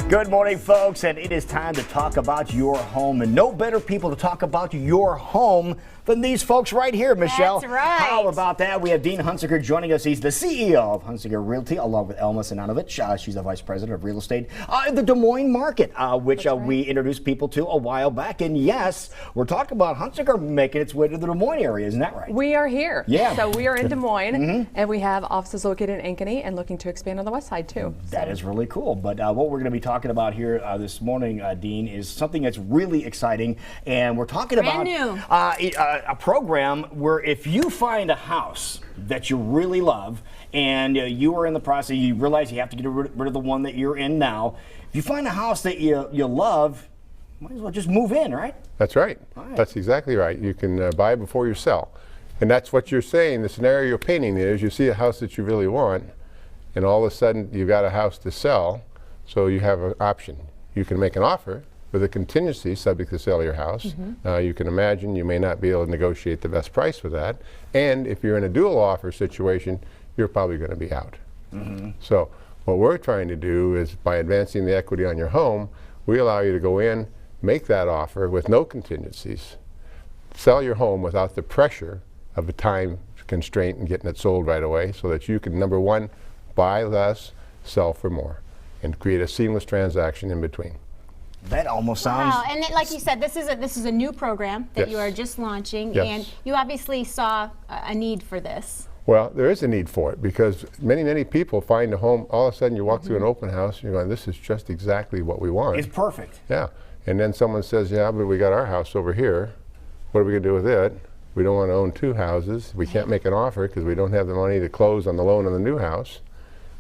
Good morning, folks, and it is time to talk about your home. And no better people to talk about your home than these folks right here, Michelle. That's right. How about that? We have Dean Hunziker joining us. He's the CEO of Hunziker Realty, along with Elma Sinanovich. She's the Vice President of Real Estate in the Des Moines market, which we introduced people to a while back. And yes, we're talking about Hunziker making its way to the Des Moines area. Isn't that right? We are here. Yeah. So we are in Des Moines, and we have offices located in Ankeny and looking to expand on the west side, too. That is really cool. But what we're going to be talking about here this morning, Dean, is something that's really exciting. And we're talking about a program where if you find a house that you really love and you are in the process, you realize you have to get rid of the one that you're in now. If you find a house that you love, might as well just move in, right? That's right. That's exactly right. You can buy before you sell. And that's what you're saying. The scenario you're painting is you see a house that you really want, and all of a sudden you've got a house to sell, so you have an option. You can make an offer with a contingency subject to sell your house. You can imagine you may not be able to negotiate the best price with that. And if you're in a dual offer situation, you're probably going to be out. So what we're trying to do is, by advancing the equity on your home, we allow you to go in, make that offer with no contingencies, sell your home without the pressure of a time constraint and getting it sold right away, so that you can, number one, buy less, sell for more, and create a seamless transaction in between. That almost sounds... Wow, and then, like you said, this is a new program that you are just launching, and you obviously saw a need for this. Well, there is a need for it, because many people find a home, all of a sudden you walk through an open house, and you're going, this is just exactly what we want. It's perfect. Yeah, and then someone says, yeah, but we got our house over here. What are we going to do with it? We don't want to own two houses. We can't make an offer because we don't have the money to close on the loan on the new house.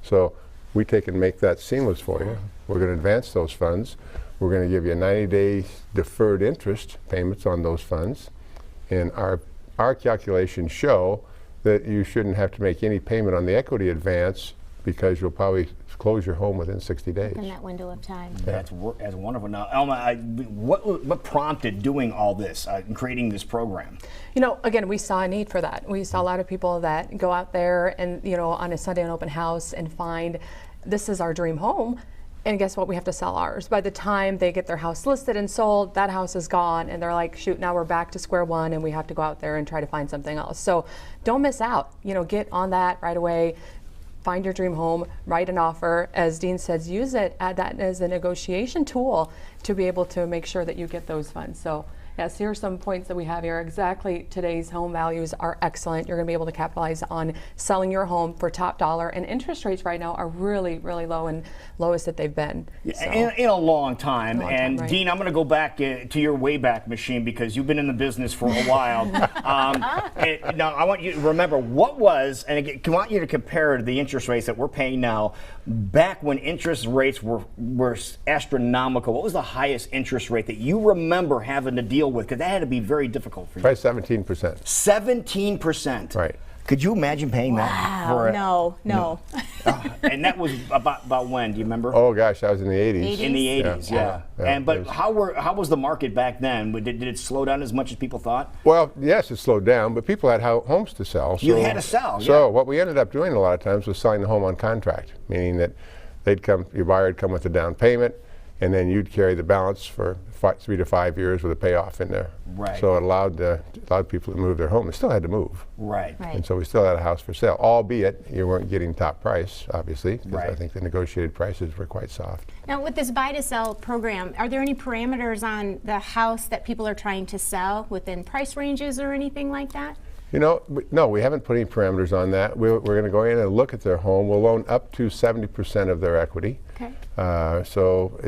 So we take and make that seamless for you. We're going to advance those funds. We're going to give you 90-day deferred interest payments on those funds. And our calculations show that you shouldn't have to make any payment on the equity advance, because you'll probably close your home within 60 days. In that window of time. That's wonderful. Now, Elma, what prompted doing all this, and creating this program? You know, again, we saw a need for that. We saw a lot of people that go out there and, you know, on a Sunday on open house and find this is our dream home. And guess what? We have to sell ours. By the time they get their house listed and sold, that house is gone, and they're like, shoot, now we're back to square one, and we have to go out there and try to find something else. So don't miss out. You know, get on that right away. Find your dream home, write an offer. As Dean says, use it, add that as a negotiation tool to be able to make sure that you get those funds. So yes, here are some points that we have here. Exactly, today's home values are excellent. You're going to be able to capitalize on selling your home for top dollar, and interest rates right now are really, really low, and lowest that they've been. So, in a long time. Right. Dean, I'm going to go back to your Wayback Machine, because you've been in the business for a while. Now, I want you to remember what was, and again, I want you to compare the interest rates that we're paying now back when interest rates were astronomical. What was the highest interest rate that you remember having to deal with? Because that had to be very difficult for you. Probably 17%. 17%. Right. Could you imagine paying that? For No. And that was about when? Do you remember? Oh gosh, I was in the 80s. In the 80s, yeah. But how was the market back then? Did it slow down as much as people thought? Well, yes, it slowed down, but people had homes to sell. So, you had to sell. So what we ended up doing a lot of times was selling the home on contract, meaning that your buyer would come with a down payment, and then you'd carry the balance for 3 to 5 years with a payoff in there. Right. So it allowed people to move their home. They still had to move. Right. And so we still had a house for sale, albeit you weren't getting top price, obviously, because I think the negotiated prices were quite soft. Now, with this buy to sell program, are there any parameters on the house that people are trying to sell within price ranges or anything like that? You know, no, we haven't put any parameters on that. We're going to go in and look at their home. We'll loan up to 70% of their equity. Okay. So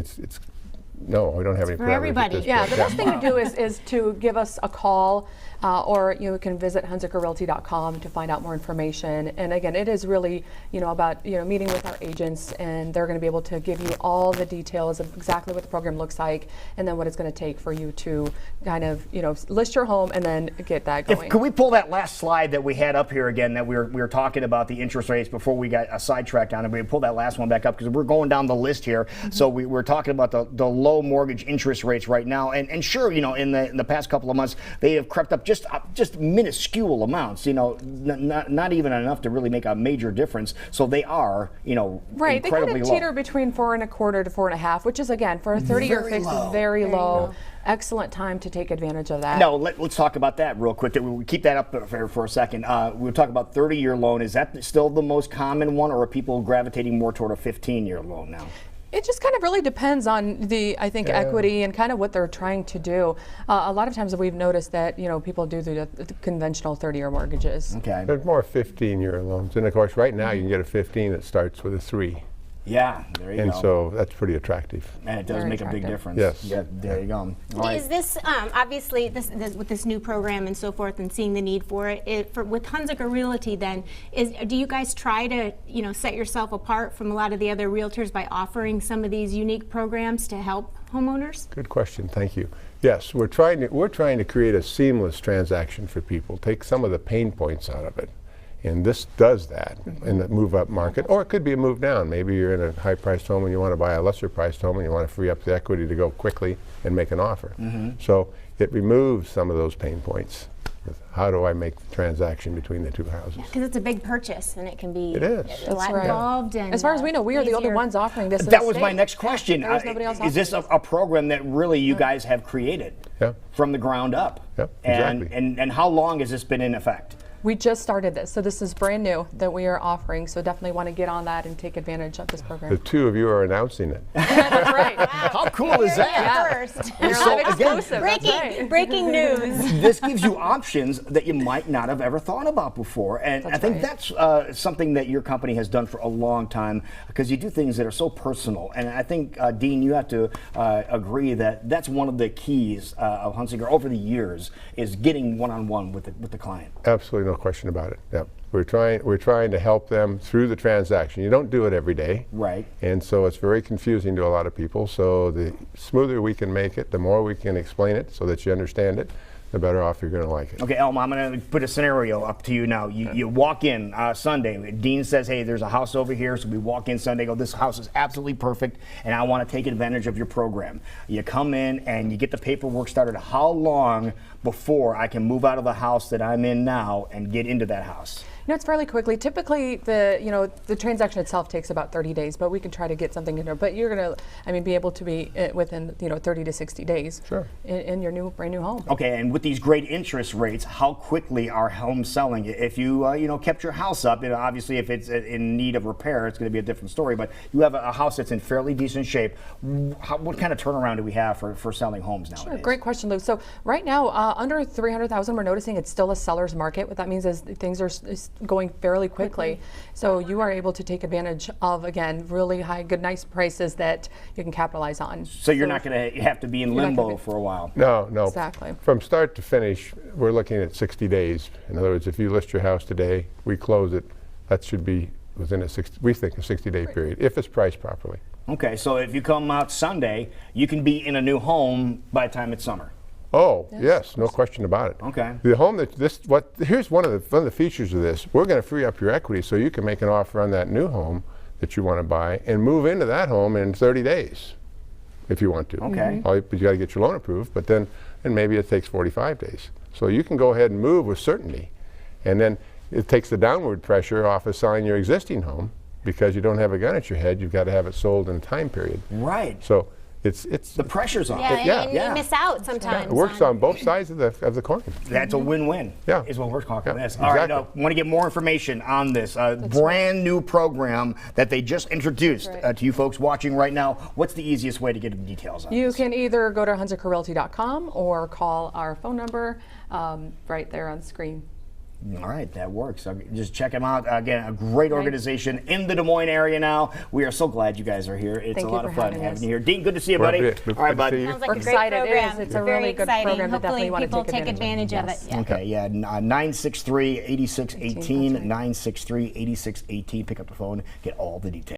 no, we don't have any parameters. For everybody. Yeah, the best thing to do is to give us a call, or you can visit hunzikerrealty.com to find out more information. And again, it is really, about, meeting with our agents, and they're going to be able to give you all the details of exactly what the program looks like, and then what it's going to take for you to kind of, list your home and then get that going. Could we pull that last slide that we had up here again, that we were talking about the interest rates before we got sidetracked on it? We pull that last one back up, because we're going down the list here. So we're talking about the low mortgage interest rates right now, and sure, in the past couple of months they have crept up just minuscule amounts, not even enough to really make a major difference. So they are, right. They incredibly kind of low. teeter between 4.25 to 4.5, which is again for a 30-year fixed is very low. Excellent time to take advantage of that. No, let's talk about that real quick. We'll keep that up for a second. We'll talk about 30-year loan. Is that still the most common one, or are people gravitating more toward a 15-year loan now? It just kind of really depends on I think, equity and kind of what they're trying to do. A lot of times we've noticed that, people do the conventional 30-year mortgages. Okay. There's more 15-year loans. And of course, right now you can get a 15 that starts with a 3. Yeah, there you go. And so that's pretty attractive. And it does Very make a big attractive. difference. Yes. Yeah, there you go. All right. Is this obviously with this new program and so forth, and seeing the need for it, with Hunziker Realty? Then do you guys try to set yourself apart from a lot of the other realtors by offering some of these unique programs to help homeowners? Good question. Thank you. Yes, we're trying to create a seamless transaction for people. Take some of the pain points out of it. And this does that in the move-up market, or it could be a move down. Maybe you're in a high-priced home and you want to buy a lesser-priced home and you want to free up the equity to go quickly and make an offer. So it removes some of those pain points. How do I make the transaction between the two houses? Because it's a big purchase and it can be It is. a lot involved. And as far as we know, we are the only easier. ones offering this. in That the was my state. next question. There is nobody else Is this a program that really you guys have created from the ground up? Yep, And, exactly. and how long has this been in effect? We just started this, so this is brand new that we are offering. So definitely want to get on that and take advantage of this The program. two of you are announcing it. That's right. How cool is that? First. You're So, live again, exclusive. That's right. Breaking news. This gives you options that you might not have ever thought about before, and I think that's something that your company has done for a long time, because you do things that are so personal. And I think, Dean, you have to agree that that's one of the keys of Hunziker over the years, is getting one-on-one with the client. Absolutely no question about it. Yep. We're trying to help them through the transaction. You don't do it every day. Right. And so it's very confusing to a lot of people. So the smoother we can make it, the more we can explain it so that you understand it, the better off you're going to like it. Okay, Elma, I'm going to put a scenario up to you now. You walk in Sunday. Dean says, hey, there's a house over here. So we walk in Sunday, go, this house is absolutely perfect, and I want to take advantage of your program. You come in and you get the paperwork started. How long before I can move out of the house that I'm in now and get into that house? It's fairly quickly. Typically, the transaction itself takes about 30 days, but we can try to get something in there. But you're going to, be able to be within, 30 to 60 days. Sure. In your brand new home. Okay, and with these great interest rates, how quickly are homes selling? If you, kept your house up, obviously if it's in need of repair, it's going to be a different story. But you have a house that's in fairly decent shape. What kind of turnaround do we have for selling homes nowadays? Sure, great question, Lou. So right now, under 300,000, we're noticing it's still a seller's market. What that means is things are going fairly quickly. So you are able to take advantage of, again, really high, good, nice prices that you can capitalize on. So you're not going to have to be in You're not gonna limbo be- for a while. No. Exactly. From start to finish, we're looking at 60 days. In other words, if you list your house today, we close it. That should be within a 60-day period, if it's priced properly. Okay, so if you come out Sunday, you can be in a new home by the time it's summer. Oh, yes, no question about it. Okay. The home here's one of the features of this. We're going to free up your equity so you can make an offer on that new home that you want to buy and move into that home in 30 days if you want to. Okay. But you got to get your loan approved, but then maybe it takes 45 days. So you can go ahead and move with certainty, and then it takes the downward pressure off of selling your existing home, because you don't have a gun at your head. You've got to have it sold in a time period. Right. So it's The pressure's on. Yeah, and yeah. you miss out sometimes. it works on both sides of the coin. That's a win-win. Yeah. Is what we're talking Yeah, this. All right, exactly. want to get more information on this brand new program that they just introduced to you folks watching right now. What's the easiest way to get the details on You this? can either go to hunzikerrealty.com or call our phone number right there on screen. All right, that works. So just check them out. Again, a great organization in the Des Moines area now. We are so glad you guys are here. It's Thank a you lot for of fun having having us. you here. Dean, good to see you, Well, buddy. good. All right, Good bud. to see you. Sounds like We're a great excited. program. It's a very really good exciting. program that Hopefully definitely want to people take take advantage advantage of it. Yeah. Okay, yeah, 963-8618, That's right. 963-8618. Pick up the phone, get all the details.